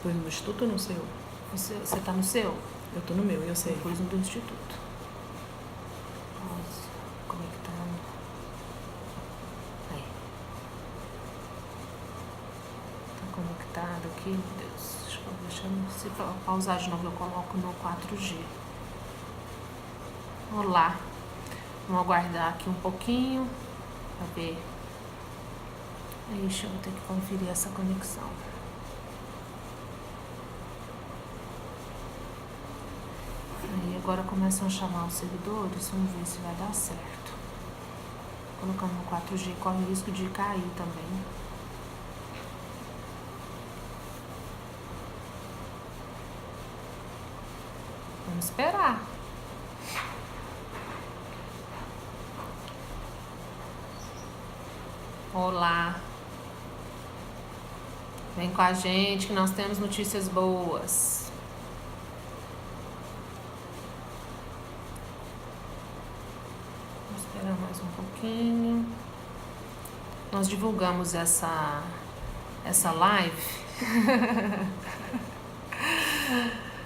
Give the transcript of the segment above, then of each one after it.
pôs no instituto ou no seu? Você tá no seu? Eu tô no meu, eu sei. Eu pus no do instituto. Nossa, conectando. Aí. Tá conectado aqui, meu Deus. Deixa eu se pausar de novo, eu coloco no 4G. Olá. Vamos aguardar aqui um pouquinho pra ver. Ixi, eu vou ter que conferir essa conexão. Aí agora começam a chamar os seguidores, vamos ver se vai dar certo. Colocando no 4G, corre o risco de cair também. Vamos esperar. Olá. Vem com a gente que nós temos notícias boas. Vamos esperar mais um pouquinho. Nós divulgamos essa live.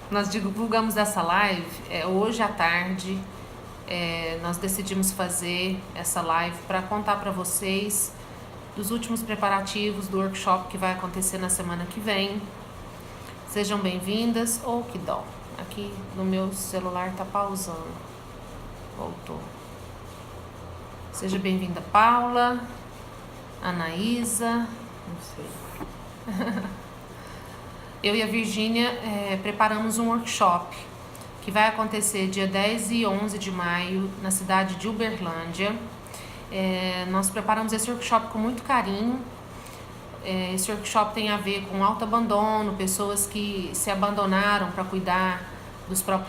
Nós divulgamos essa live hoje à tarde. Nós decidimos fazer essa live para contar para vocês dos últimos preparativos do workshop que vai acontecer na semana que vem. Sejam bem-vindas. Oh, que dó. Aqui no meu celular tá pausando. Voltou. Seja bem-vinda, Paula, Anaísa. Não sei. Eu e a Virgínia preparamos um workshop que vai acontecer dia 10 e 11 de maio na cidade de Uberlândia. Nós preparamos esse workshop com muito carinho. Esse workshop tem a ver com autoabandono, pessoas que se abandonaram para cuidar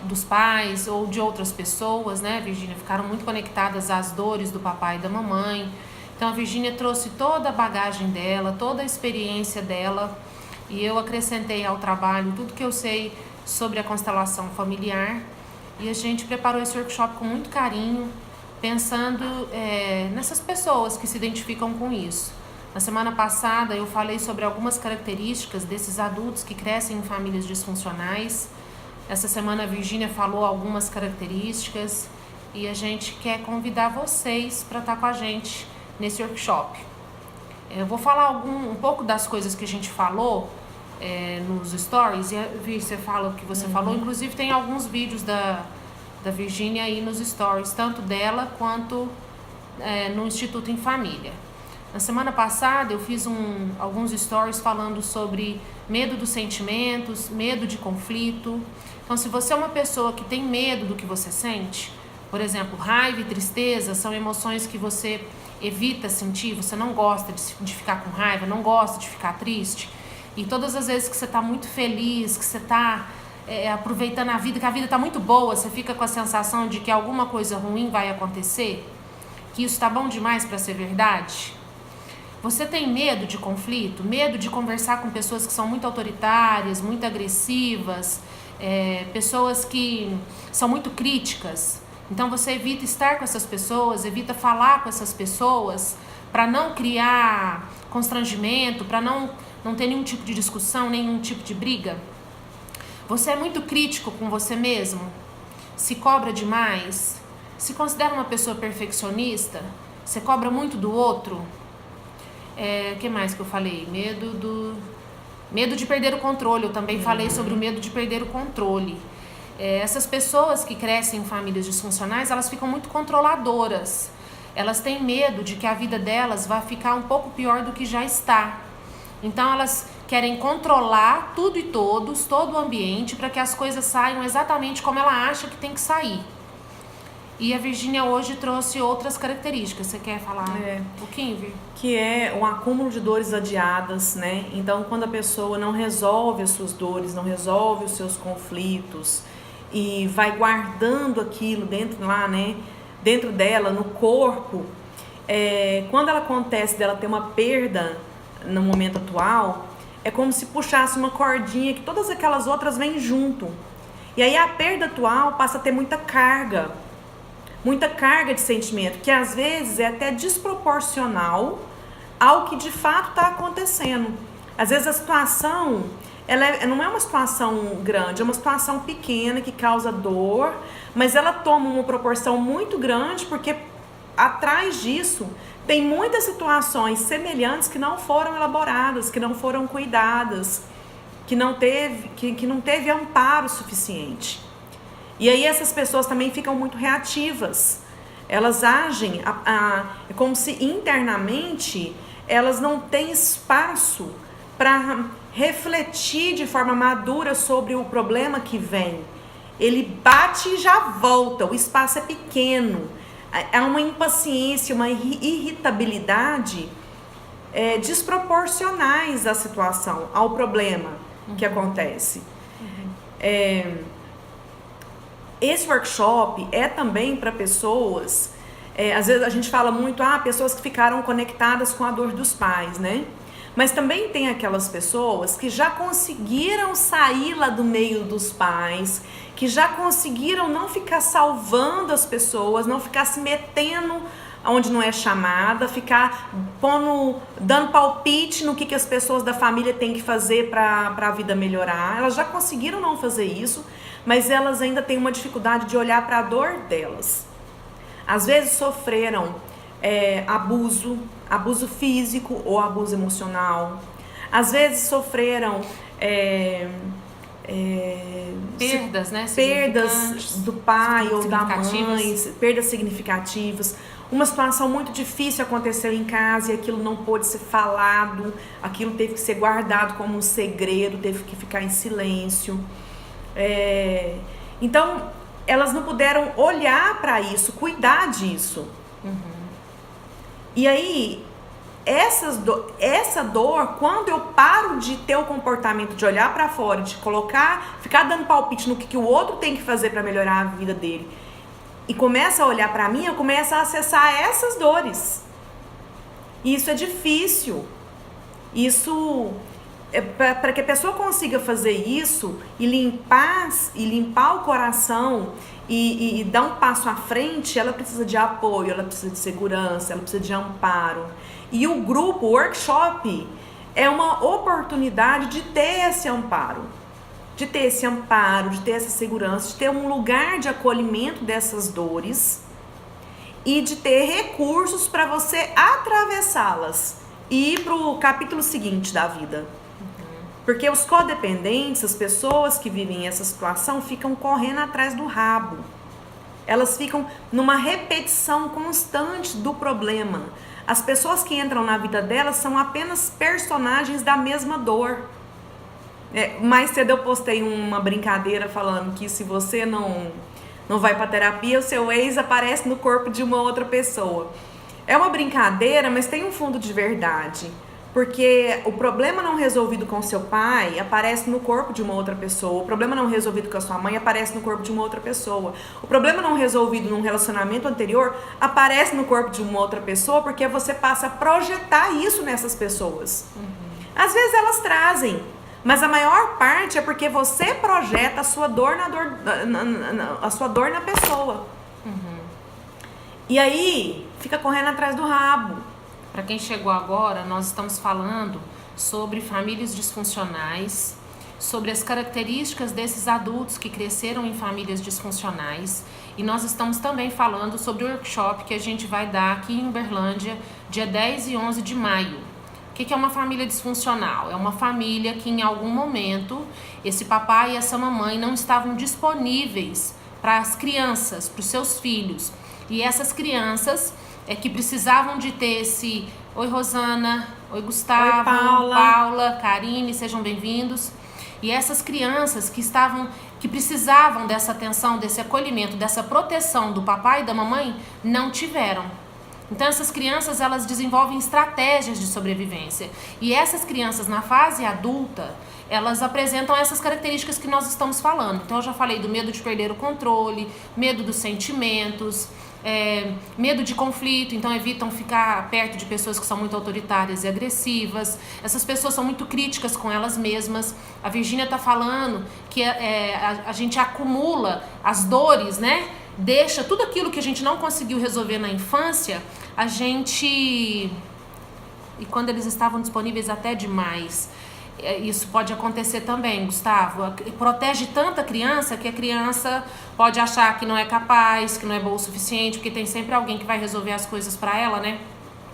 dos pais ou de outras pessoas, né, Virgínia? Ficaram muito conectadas às dores do papai e da mamãe. Então a Virgínia trouxe toda a bagagem dela, toda a experiência dela, e eu acrescentei ao trabalho tudo que eu sei sobre a constelação familiar. E a gente preparou esse workshop com muito carinho, pensando nessas pessoas que se identificam com isso. Na semana passada eu falei sobre algumas características desses adultos que crescem em famílias disfuncionais. Essa semana a Virgínia falou algumas características e a gente quer convidar vocês para estar com a gente nesse workshop. Eu vou falar um pouco das coisas que a gente falou nos stories, e a Vir, você fala o que você falou. Inclusive tem alguns vídeos da Virgínia aí nos stories, tanto dela quanto no Instituto em Família. Na semana passada eu fiz alguns stories falando sobre medo dos sentimentos, medo de conflito. Então, se você é uma pessoa que tem medo do que você sente, por exemplo, raiva e tristeza são emoções que você evita sentir, você não gosta de ficar com raiva, não gosta de ficar triste, e todas as vezes que você está muito feliz, que você está aproveitando a vida, que a vida está muito boa, você fica com a sensação de que alguma coisa ruim vai acontecer, que isso está bom demais para ser verdade. Você tem medo de conflito, medo de conversar com pessoas que são muito autoritárias, muito agressivas, pessoas que são muito críticas. Então você evita estar com essas pessoas, evita falar com essas pessoas para não criar constrangimento, para não ter nenhum tipo de discussão, nenhum tipo de briga. Você é muito crítico com você mesmo, se cobra demais, se considera uma pessoa perfeccionista, você cobra muito do outro. O que mais que eu falei? Medo de perder o controle. Eu também falei sobre o medo de perder o controle. Essas pessoas que crescem em famílias disfuncionais, elas ficam muito controladoras. Elas têm medo de que a vida delas vai ficar um pouco pior do que já está. Então elas querem controlar tudo e todos, todo o ambiente, para que as coisas saiam exatamente como ela acha que tem que sair. E a Virgínia hoje trouxe outras características. Você quer falar um pouquinho, Vir? Que é um acúmulo de dores adiadas, né? Então, quando a pessoa não resolve as suas dores, não resolve os seus conflitos e vai guardando aquilo dentro dela, no corpo, quando ela acontece dela ter uma perda no momento atual, é como se puxasse uma cordinha que todas aquelas outras vêm junto. E aí a perda atual passa a ter muita carga de sentimento, que às vezes é até desproporcional ao que de fato está acontecendo. Às vezes a situação não é uma situação grande, é uma situação pequena que causa dor, mas ela toma uma proporção muito grande porque atrás disso tem muitas situações semelhantes que não foram elaboradas, que não foram cuidadas, que não teve amparo suficiente. E aí essas pessoas também ficam muito reativas. Elas agem como se internamente elas não têm espaço para refletir de forma madura sobre o problema que vem. Ele bate e já volta, o espaço é pequeno. Há uma impaciência, uma irritabilidade desproporcionais à situação, ao problema que acontece. Esse workshop é também para pessoas, às vezes a gente fala muito, pessoas que ficaram conectadas com a dor dos pais, né? Mas também tem aquelas pessoas que já conseguiram sair lá do meio dos pais, que já conseguiram não ficar salvando as pessoas, não ficar se metendo onde não é chamada, ficar dando palpite no que as pessoas da família têm que fazer para a vida melhorar. Elas já conseguiram não fazer isso, mas elas ainda têm uma dificuldade de olhar para a dor delas. Às vezes sofreram abuso físico ou abuso emocional. Às vezes sofreram perdas, né? Perdas do pai ou da mãe, perdas significativas. Uma situação muito difícil aconteceu em casa e aquilo não pôde ser falado, aquilo teve que ser guardado como um segredo, teve que ficar em silêncio. Então, elas não puderam olhar para isso, cuidar disso. E aí, essa dor, quando eu paro de ter o comportamento de olhar para fora, de ficar dando palpite no que o outro tem que fazer para melhorar a vida dele, e começa a olhar para mim, eu começo a acessar essas dores. E isso é difícil. Isso, para que a pessoa consiga fazer isso e limpar o coração e dar um passo à frente, ela precisa de apoio, ela precisa de segurança, ela precisa de amparo. E o grupo, o workshop, é uma oportunidade de ter esse amparo, de ter essa segurança, de ter um lugar de acolhimento dessas dores e de ter recursos para você atravessá-las e ir para o capítulo seguinte da vida. Porque os codependentes, as pessoas que vivem essa situação, ficam correndo atrás do rabo. Elas ficam numa repetição constante do problema. As pessoas que entram na vida delas são apenas personagens da mesma dor. Mais cedo eu postei uma brincadeira falando que se você não vai para terapia, o seu ex aparece no corpo de uma outra pessoa. É uma brincadeira, mas tem um fundo de verdade. Porque o problema não resolvido com seu pai aparece no corpo de uma outra pessoa. O problema não resolvido com a sua mãe aparece no corpo de uma outra pessoa. O problema não resolvido num relacionamento anterior aparece no corpo de uma outra pessoa porque você passa a projetar isso nessas pessoas. Às vezes elas trazem, mas a maior parte é porque você projeta a sua dor na pessoa. E aí fica correndo atrás do rabo. Para quem chegou agora, nós estamos falando sobre famílias disfuncionais, sobre as características desses adultos que cresceram em famílias disfuncionais, e nós estamos também falando sobre o workshop que a gente vai dar aqui em Uberlândia, dia 10 e 11 de maio. O que é uma família disfuncional? É uma família que em algum momento esse papai e essa mamãe não estavam disponíveis para as crianças, para os seus filhos, e essas crianças que precisavam de ter esse... Oi, Rosana. Oi, Gustavo. Oi, Paula. Paula, Karine, sejam bem-vindos. E essas crianças que precisavam dessa atenção, desse acolhimento, dessa proteção do papai e da mamãe, não tiveram. Então, essas crianças, elas desenvolvem estratégias de sobrevivência. E essas crianças, na fase adulta, elas apresentam essas características que nós estamos falando. Então, eu já falei do medo de perder o controle, medo dos sentimentos, medo de conflito, então evitam ficar perto de pessoas que são muito autoritárias e agressivas. Essas pessoas são muito críticas com elas mesmas. A Virgínia está falando que a gente acumula as dores, né? Deixa tudo aquilo que a gente não conseguiu resolver na infância, e quando eles estavam disponíveis até demais. Isso pode acontecer também, Gustavo. Protege tanto a criança que a criança pode achar que não é capaz, que não é boa o suficiente, porque tem sempre alguém que vai resolver as coisas para ela, né?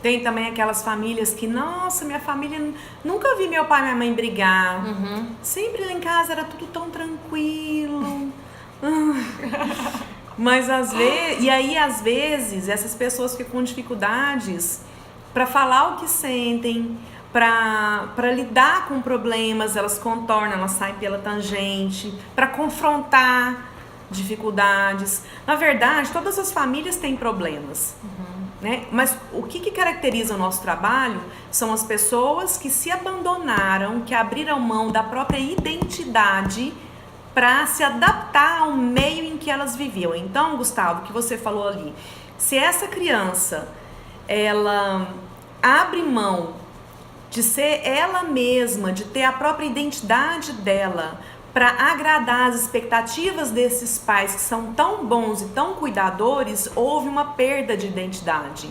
Tem também aquelas famílias que, nossa, minha família, nunca vi meu pai e minha mãe brigar. Sempre lá em casa era tudo tão tranquilo. Mas às vezes, essas pessoas ficam com dificuldades para falar o que sentem, para lidar com problemas, elas contornam, elas saem pela tangente, para confrontar dificuldades. Na verdade, todas as famílias têm problemas. Né? Mas o que caracteriza o nosso trabalho são as pessoas que se abandonaram, que abriram mão da própria identidade para se adaptar ao meio em que elas viviam. Então, Gustavo, o que você falou ali, se essa criança ela abre mão de ser ela mesma, de ter a própria identidade dela, para agradar as expectativas desses pais que são tão bons e tão cuidadores, houve uma perda de identidade.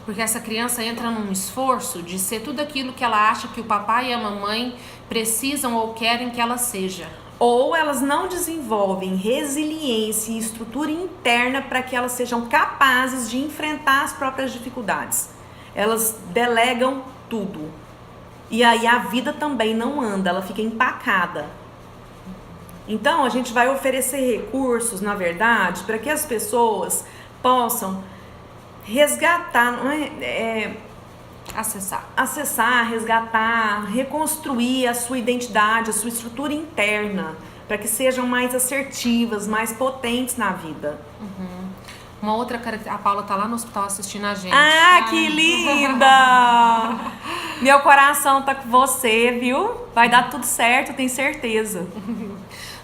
Porque essa criança entra num esforço de ser tudo aquilo que ela acha que o papai e a mamãe precisam ou querem que ela seja. Ou elas não desenvolvem resiliência e estrutura interna para que elas sejam capazes de enfrentar as próprias dificuldades. Elas delegam tudo. E aí a vida também não anda, ela fica empacada. Então, a gente vai oferecer recursos, na verdade, para que as pessoas possam resgatar, acessar, resgatar, reconstruir a sua identidade, a sua estrutura interna, para que sejam mais assertivas, mais potentes na vida. Uma outra característica, a Paula tá lá no hospital assistindo a gente. Que linda! Meu coração tá com você, viu? Vai dar tudo certo, eu tenho certeza.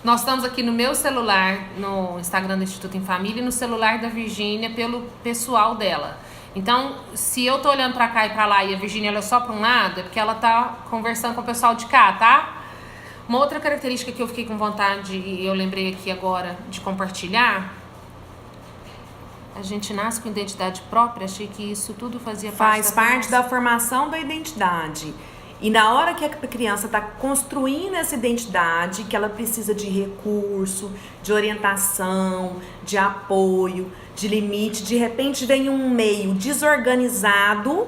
Nós estamos aqui no meu celular, no Instagram do Instituto em Família, e no celular da Virgínia, pelo pessoal dela. Então, se eu tô olhando pra cá e pra lá e a Virgínia olha só pra um lado, é porque ela tá conversando com o pessoal de cá, tá? Uma outra característica que eu fiquei com vontade, e eu lembrei aqui agora de compartilhar, a gente nasce com identidade própria, achei que isso tudo faz parte da formação da identidade. E na hora que a criança está construindo essa identidade, que ela precisa de recurso, de orientação, de apoio, de limite, de repente vem um meio desorganizado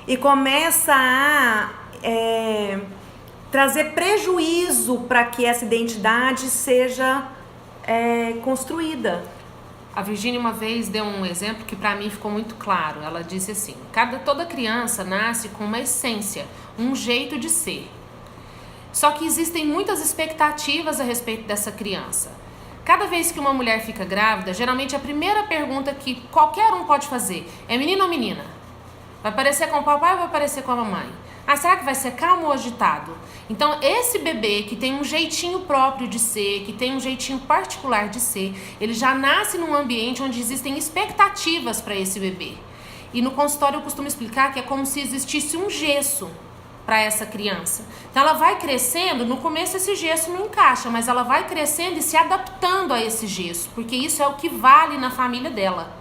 e começa a trazer prejuízo para que essa identidade seja construída. A Virgínia uma vez deu um exemplo que para mim ficou muito claro. Ela disse assim: toda criança nasce com uma essência, um jeito de ser. Só que existem muitas expectativas a respeito dessa criança. Cada vez que uma mulher fica grávida, geralmente a primeira pergunta que qualquer um pode fazer é: menino ou menina? Vai parecer com o papai ou vai parecer com a mamãe? Será que vai ser calmo ou agitado? Então, esse bebê que tem um jeitinho próprio de ser, que tem um jeitinho particular de ser, ele já nasce num ambiente onde existem expectativas para esse bebê. E no consultório eu costumo explicar que é como se existisse um gesso para essa criança. Então, ela vai crescendo, no começo esse gesso não encaixa, mas ela vai crescendo e se adaptando a esse gesso, porque isso é o que vale na família dela.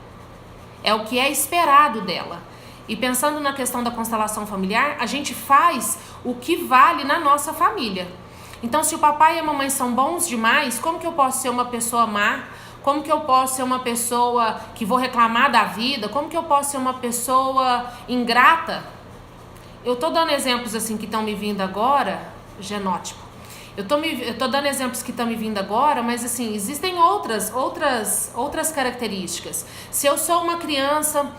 É o que é esperado dela. E pensando na questão da constelação familiar, a gente faz o que vale na nossa família. Então, se o papai e a mamãe são bons demais, como que eu posso ser uma pessoa má? Como que eu posso ser uma pessoa que vou reclamar da vida? Como que eu posso ser uma pessoa ingrata? Eu tô dando exemplos assim que estão me vindo agora, genótipo. Eu tô dando exemplos que estão me vindo agora, mas assim, existem outras características. Se eu sou uma criança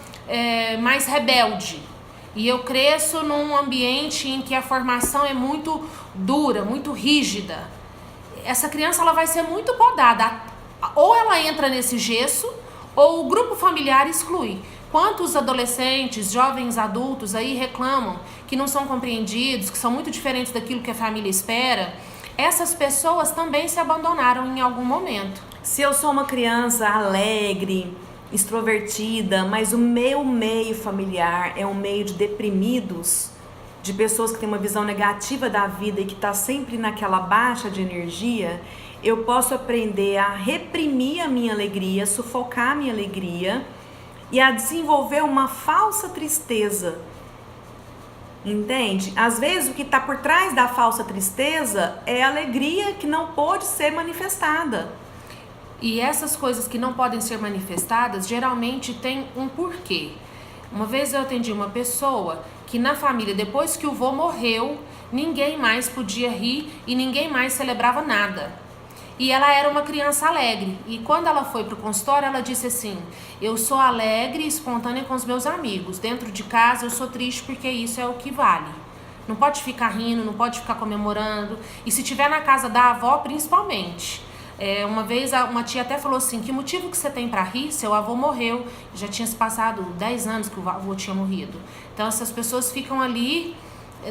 mais rebelde e eu cresço num ambiente em que a formação é muito dura, muito rígida, essa criança ela vai ser muito podada. Ou ela entra nesse gesso, ou o grupo familiar exclui. Quantos adolescentes, jovens adultos aí reclamam que não são compreendidos, que são muito diferentes daquilo que a família espera? Essas pessoas também se abandonaram em algum momento. Se eu sou uma criança alegre, extrovertida, mas o meu meio familiar é um meio de deprimidos, de pessoas que têm uma visão negativa da vida e que está sempre naquela baixa de energia, eu posso aprender a reprimir a minha alegria, sufocar a minha alegria e a desenvolver uma falsa tristeza Entende? Às vezes o que está por trás da falsa tristeza é a alegria que não pôde ser manifestada. E essas coisas que não podem ser manifestadas, geralmente tem um porquê. Uma vez eu atendi uma pessoa que na família, depois que o vô morreu, ninguém mais podia rir e ninguém mais celebrava nada. E ela era uma criança alegre. E quando ela foi para o consultório, ela disse assim: eu sou alegre e espontânea com os meus amigos. Dentro de casa eu sou triste porque isso é o que vale. Não pode ficar rindo, não pode ficar comemorando. E se tiver na casa da avó, principalmente. Uma vez uma tia até falou assim: que motivo que você tem para rir? Seu avô morreu. Já tinha se passado 10 anos que o avô tinha morrido. Então essas pessoas ficam ali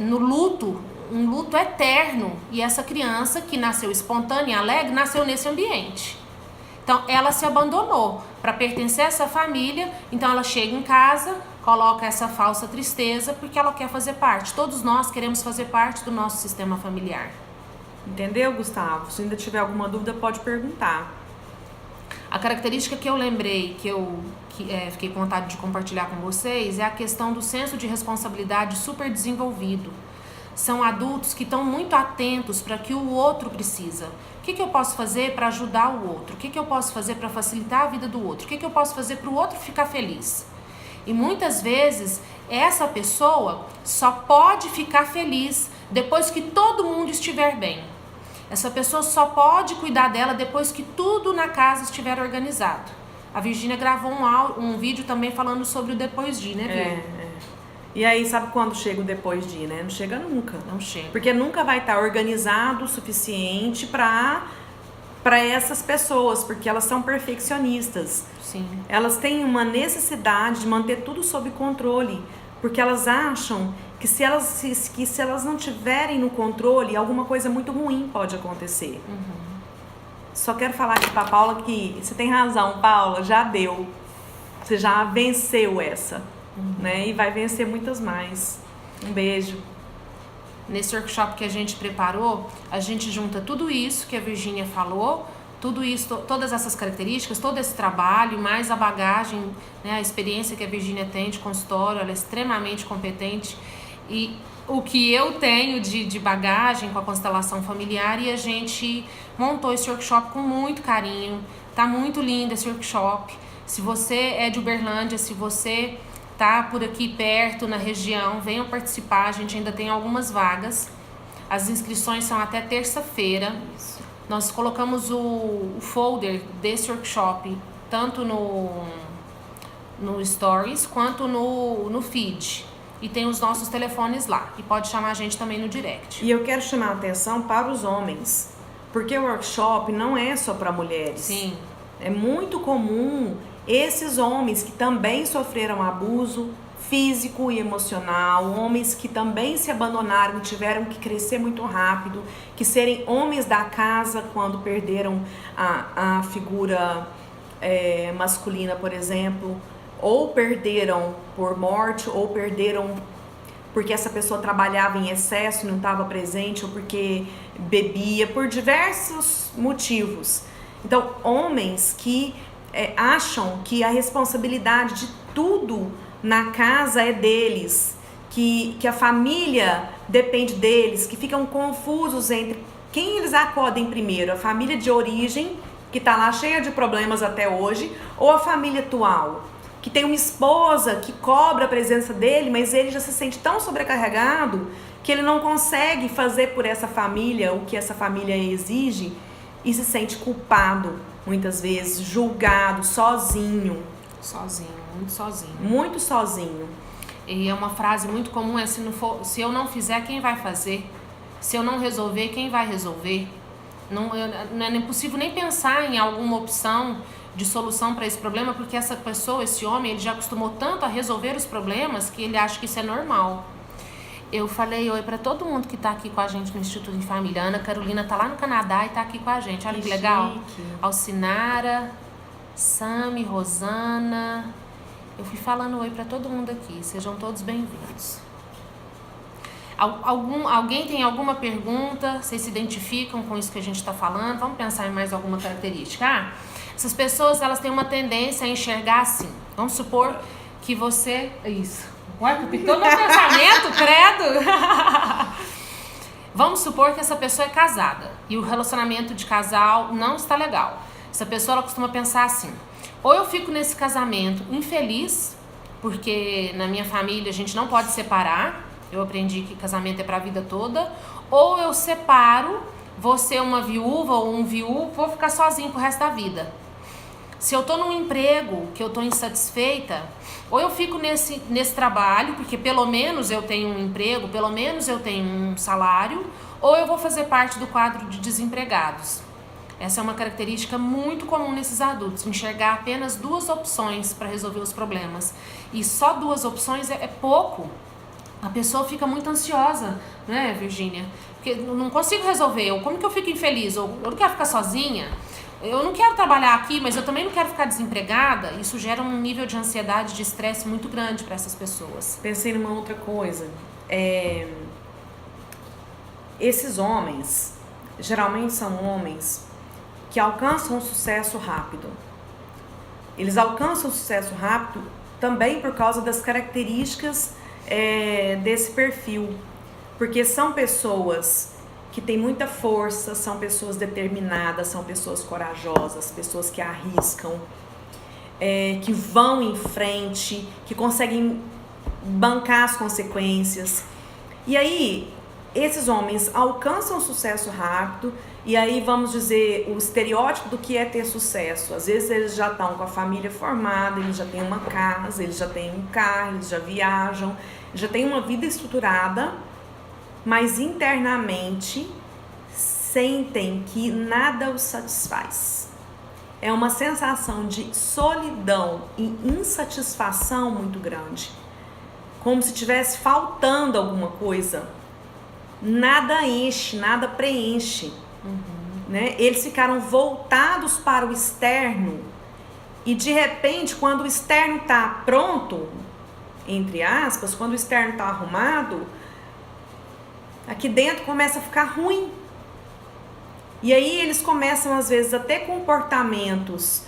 no luto, um luto eterno. E essa criança que nasceu espontânea e alegre, nasceu nesse ambiente. Então ela se abandonou para pertencer a essa família. Então ela chega em casa, coloca essa falsa tristeza porque ela quer fazer parte. Todos nós queremos fazer parte do nosso sistema familiar. Entendeu, Gustavo? Se ainda tiver alguma dúvida, pode perguntar. A característica que eu lembrei, que fiquei com vontade de compartilhar com vocês, é a questão do senso de responsabilidade super desenvolvido. São adultos que estão muito atentos para o que o outro precisa. O que eu posso fazer para ajudar o outro? O que eu posso fazer para facilitar a vida do outro? O que eu posso fazer para o outro ficar feliz? E muitas vezes essa pessoa só pode ficar feliz depois que todo mundo estiver bem. Essa pessoa só pode cuidar dela depois que tudo na casa estiver organizado. A Virgínia gravou um vídeo também falando sobre o depois de, né, Vir? E aí, sabe quando chega o depois de, né? Não chega nunca. Não chega. Porque nunca vai estar organizado o suficiente para essas pessoas, porque elas são perfeccionistas. Sim. Elas têm uma necessidade de manter tudo sob controle, porque elas acham que se elas não tiverem no controle, alguma coisa muito ruim pode acontecer. Só quero falar aqui pra Paula que você tem razão, Paula, já deu. Você já venceu essa, né? E vai vencer muitas mais. Um beijo. Nesse workshop que a gente preparou, a gente junta tudo isso que a Virgínia falou, tudo isso, todas essas características, todo esse trabalho, mais a bagagem, né, a experiência que a Virgínia tem de consultório, ela é extremamente competente. E o que eu tenho de bagagem com a constelação familiar, e a gente montou esse workshop com muito carinho. Tá muito lindo esse workshop. Se você é de Uberlândia, se você tá por aqui perto, na região, venham participar. A gente ainda tem algumas vagas. As inscrições são até terça-feira. Nós colocamos o folder desse workshop tanto no Stories quanto no feed. E tem os nossos telefones lá. E pode chamar a gente também no direct. E eu quero chamar a atenção para os homens, porque o workshop não é só para mulheres. Sim. É muito comum esses homens que também sofreram abuso físico e emocional, homens que também se abandonaram e tiveram que crescer muito rápido, que serem homens da casa quando perderam a figura masculina, por exemplo, ou perderam por morte, ou perderam porque essa pessoa trabalhava em excesso, não estava presente, ou porque bebia, por diversos motivos. Então, homens que acham que a responsabilidade de tudo na casa é deles, que a família depende deles, que ficam confusos entre quem eles acodem primeiro, a família de origem, que está lá cheia de problemas até hoje, ou a família atual, que tem uma esposa que cobra a presença dele, mas ele já se sente tão sobrecarregado que ele não consegue fazer por essa família o que essa família exige e se sente culpado, muitas vezes, julgado, sozinho. Sozinho, muito sozinho. Muito sozinho. E é uma frase muito comum, se eu não fizer, quem vai fazer? Se eu não resolver, quem vai resolver? Não é impossível nem pensar em alguma opção de solução para esse problema, porque essa pessoa, esse homem, ele já acostumou tanto a resolver os problemas que ele acha que isso é normal. Eu falei oi para todo mundo que tá aqui com a gente no Instituto de Família. A Ana Carolina tá lá no Canadá e tá aqui com a gente. Olha que legal. Chique. Alcinara, Sami, Rosana. Eu fui falando oi para todo mundo aqui. Sejam todos bem-vindos. Alguém tem alguma pergunta? Vocês se identificam com isso que a gente está falando? Vamos pensar em mais alguma característica. Essas pessoas, elas têm uma tendência a enxergar assim. Vamos supor que você... Isso. Ué, captou meu pensamento, credo! Vamos supor que essa pessoa é casada e o relacionamento de casal não está legal. Essa pessoa ela costuma pensar assim: ou eu fico nesse casamento infeliz, porque na minha família a gente não pode separar, eu aprendi que casamento é pra vida toda, ou eu separo, vou ser uma viúva ou um viúvo, vou ficar sozinho pro resto da vida. Se eu tô num emprego que eu tô insatisfeita, ou eu fico nesse trabalho, porque pelo menos eu tenho um emprego, pelo menos eu tenho um salário, ou eu vou fazer parte do quadro de desempregados. Essa é uma característica muito comum nesses adultos, enxergar apenas 2 opções para resolver os problemas. E só 2 opções é pouco. A pessoa fica muito ansiosa, né, Virgínia? Porque eu não consigo resolver, ou como que eu fico infeliz, ou eu não quero ficar sozinha. Eu não quero trabalhar aqui, mas eu também não quero ficar desempregada. Isso gera um nível de ansiedade, de estresse muito grande para essas pessoas. Pensei numa outra coisa. Esses homens, geralmente são homens que alcançam um sucesso rápido. Eles alcançam um sucesso rápido também por causa das características desse perfil. Porque são pessoas que têm muita força, são pessoas determinadas, são pessoas corajosas, pessoas que arriscam, que vão em frente, que conseguem bancar as consequências. E aí, esses homens alcançam sucesso rápido, e aí vamos dizer o estereótipo do que é ter sucesso. Às vezes eles já estão com a família formada, eles já têm uma casa, eles já têm um carro, eles já viajam, já têm uma vida estruturada, mas internamente sentem que nada os satisfaz. É uma sensação de solidão e insatisfação muito grande, como se estivesse faltando alguma coisa. Nada enche, nada preenche. Né? Eles ficaram voltados para o externo e de repente, quando o externo está pronto, entre aspas, quando o externo está arrumado, aqui dentro começa a ficar ruim. E aí eles começam às vezes a ter comportamentos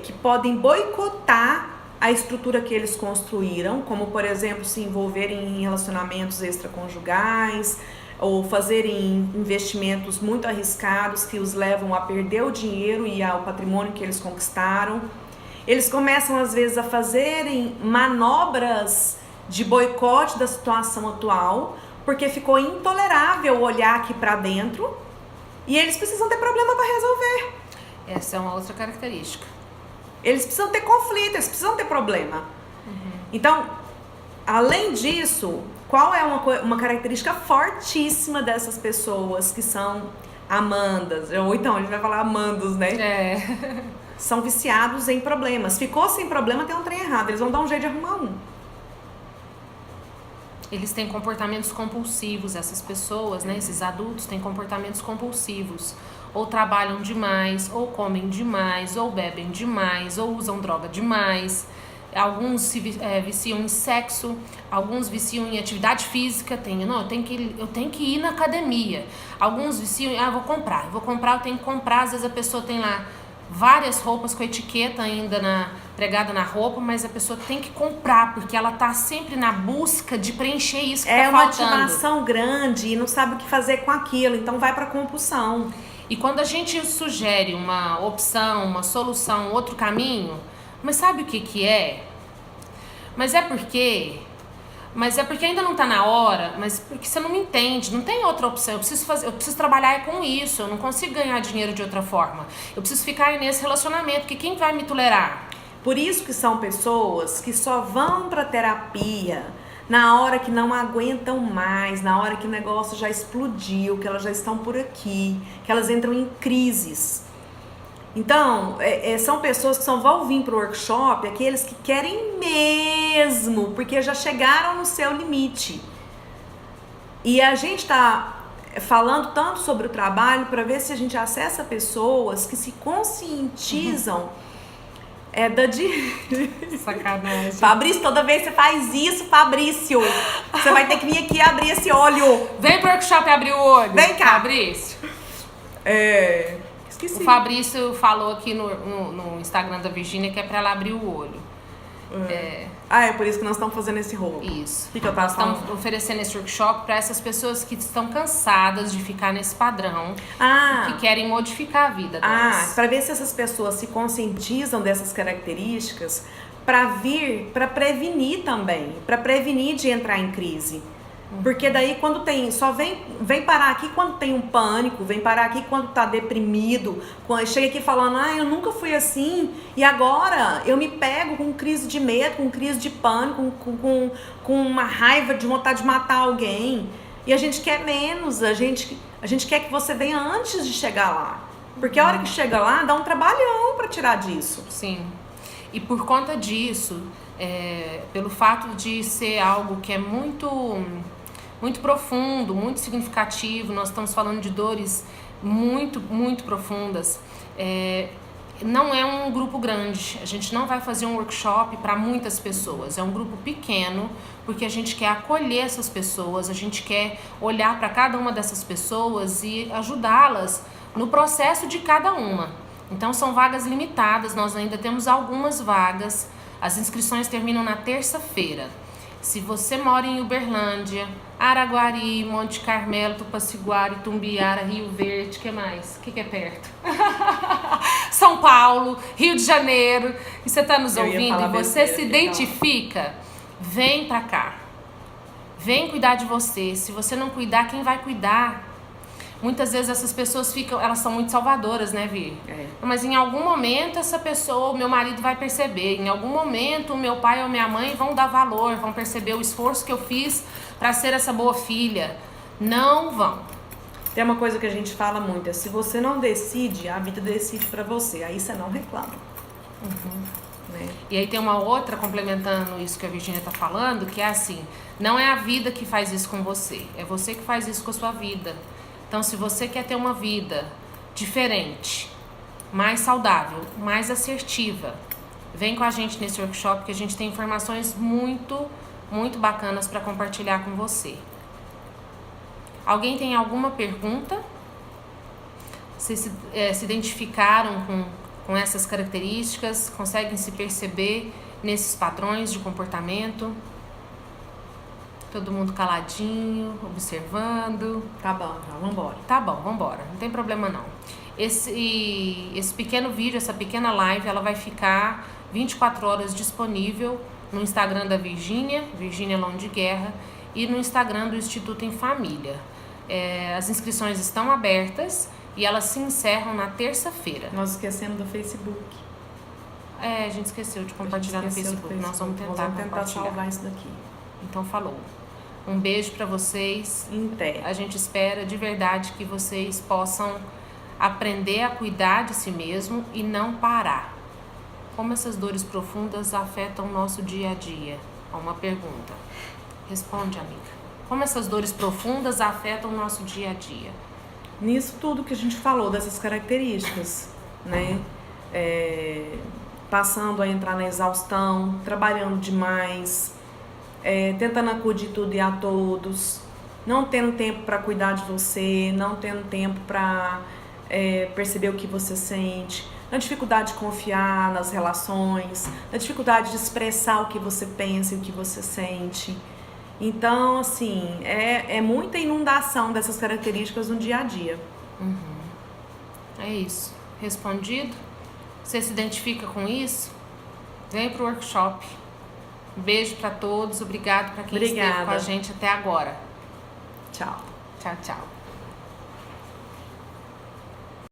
que podem boicotar a estrutura que eles construíram, como por exemplo se envolverem em relacionamentos extraconjugais ou fazerem investimentos muito arriscados que os levam a perder o dinheiro e o patrimônio que eles conquistaram. Eles começam às vezes a fazerem manobras de boicote da situação atual, porque ficou intolerável olhar aqui para dentro e eles precisam ter problema para resolver. Essa é uma outra característica. Eles precisam ter conflito, eles precisam ter problema. Então, além disso, qual é uma característica fortíssima dessas pessoas que são amandas? Ou então, a gente vai falar amandos, né? São viciados em problemas. Ficou sem problema, tem um trem errado. Eles vão dar um jeito de arrumar um. Eles têm comportamentos compulsivos, essas pessoas, né? Esses adultos têm comportamentos compulsivos. Ou trabalham demais, ou comem demais, ou bebem demais, ou usam droga demais. Alguns se viciam em sexo, alguns viciam em atividade física. Eu tenho que ir na academia. Alguns viciam em, eu tenho que comprar. Às vezes a pessoa tem lá várias roupas com etiqueta ainda pregada na roupa, mas a pessoa tem que comprar, porque ela tá sempre na busca de preencher isso que tá faltando. É uma motivação grande e não sabe o que fazer com aquilo, então vai pra compulsão. E quando a gente sugere uma opção, uma solução, outro caminho, mas sabe o que é? Mas é porque ainda não tá na hora, mas porque você não me entende, não tem outra opção. Eu preciso trabalhar com isso, eu não consigo ganhar dinheiro de outra forma. Eu preciso ficar nesse relacionamento, porque quem vai me tolerar? Por isso que são pessoas que só vão pra terapia na hora que não aguentam mais, na hora que o negócio já explodiu, que elas já estão por aqui, que elas entram em crises. Então, são pessoas que só vão vir para o workshop aqueles que querem mesmo, porque já chegaram no seu limite. E a gente está falando tanto sobre o trabalho para ver se a gente acessa pessoas que se conscientizam Sacanagem. Fabrício, toda vez que você faz isso, Fabrício, você vai ter que vir aqui abrir esse olho. Vem pro workshop abrir o olho. Vem cá. Fabrício. Esqueci. O Fabrício falou aqui no Instagram da Virgínia que é pra ela abrir o olho. É por isso que nós estamos fazendo esse rolo. Isso. O que eu tava Nós estamos falando? oferecendo esse workshop para essas pessoas que estão cansadas de ficar nesse padrão e que querem modificar a vida delas. Para ver se essas pessoas se conscientizam dessas características para prevenir também, para prevenir de entrar em crise. Porque daí quando tem, só vem parar aqui quando tem um pânico, vem parar aqui quando tá deprimido, quando chega aqui falando, eu nunca fui assim, e agora eu me pego com crise de medo, com crise de pânico, com uma raiva de vontade de matar alguém. E a gente quer menos, a gente quer que você venha antes de chegar lá. Porque a hora que chega lá, dá um trabalhão para tirar disso. Sim. E por conta disso, pelo fato de ser algo que é muito profundo, muito significativo, nós estamos falando de dores muito, muito profundas, não é um grupo grande, a gente não vai fazer um workshop para muitas pessoas, é um grupo pequeno, porque a gente quer acolher essas pessoas, a gente quer olhar para cada uma dessas pessoas e ajudá-las no processo de cada uma. Então são vagas limitadas, nós ainda temos algumas vagas, as inscrições terminam na terça-feira. Se você mora em Uberlândia, Araguari, Monte Carmelo, Tupaciguara, Itumbiara, Rio Verde, o que mais? O que é perto? São Paulo, Rio de Janeiro, e você está nos ouvindo e você se identifica, vem pra cá. Vem cuidar de você. Se você não cuidar, quem vai cuidar? Muitas vezes essas pessoas elas são muito salvadoras, né, Vi? Mas em algum momento essa pessoa, o meu marido vai perceber, em algum momento o meu pai ou minha mãe vão dar valor, vão perceber o esforço que eu fiz para ser essa boa filha. Não vão. Tem uma coisa que a gente fala muito, se você não decide, a vida decide para você, aí você não reclama. Né? E aí tem uma outra, complementando isso que a Virgínia tá falando, que é assim, não é a vida que faz isso com você, é você que faz isso com a sua vida. Então, se você quer ter uma vida diferente, mais saudável, mais assertiva, vem com a gente nesse workshop que a gente tem informações muito, muito bacanas para compartilhar com você. Alguém tem alguma pergunta? Vocês se identificaram com essas características? Conseguem se perceber nesses padrões de comportamento? Todo mundo caladinho, observando. Tá bom, vambora. Tá bom, vambora. Não tem problema não. Esse pequeno vídeo, essa pequena live, ela vai ficar 24 horas disponível no Instagram da Virgínia Leão de Guerra, e no Instagram do Instituto em Família. As inscrições estão abertas e elas se encerram na terça-feira. Nós esquecemos do Facebook. A gente esqueceu de compartilhar no Facebook. Nós vamos tentar salvar isso daqui. Então falou. Um beijo para vocês. A gente espera de verdade que vocês possam aprender a cuidar de si mesmo e não parar. Como essas dores profundas afetam o nosso dia a dia? Uma pergunta. Responde, amiga. Como essas dores profundas afetam o nosso dia a dia? Nisso tudo que a gente falou, dessas características, né? Passando a entrar na exaustão, trabalhando demais, tentando acudir tudo e a todos, não tendo tempo para cuidar de você, não tendo tempo para perceber o que você sente, na dificuldade de confiar nas relações, na dificuldade de expressar o que você pensa e o que você sente. Então, assim, é muita inundação dessas características no dia a dia. É isso. Respondido? Você se identifica com isso? Vem pro workshop. Beijo para todos, obrigado para quem esteve com a gente até agora. Tchau. Tchau, tchau.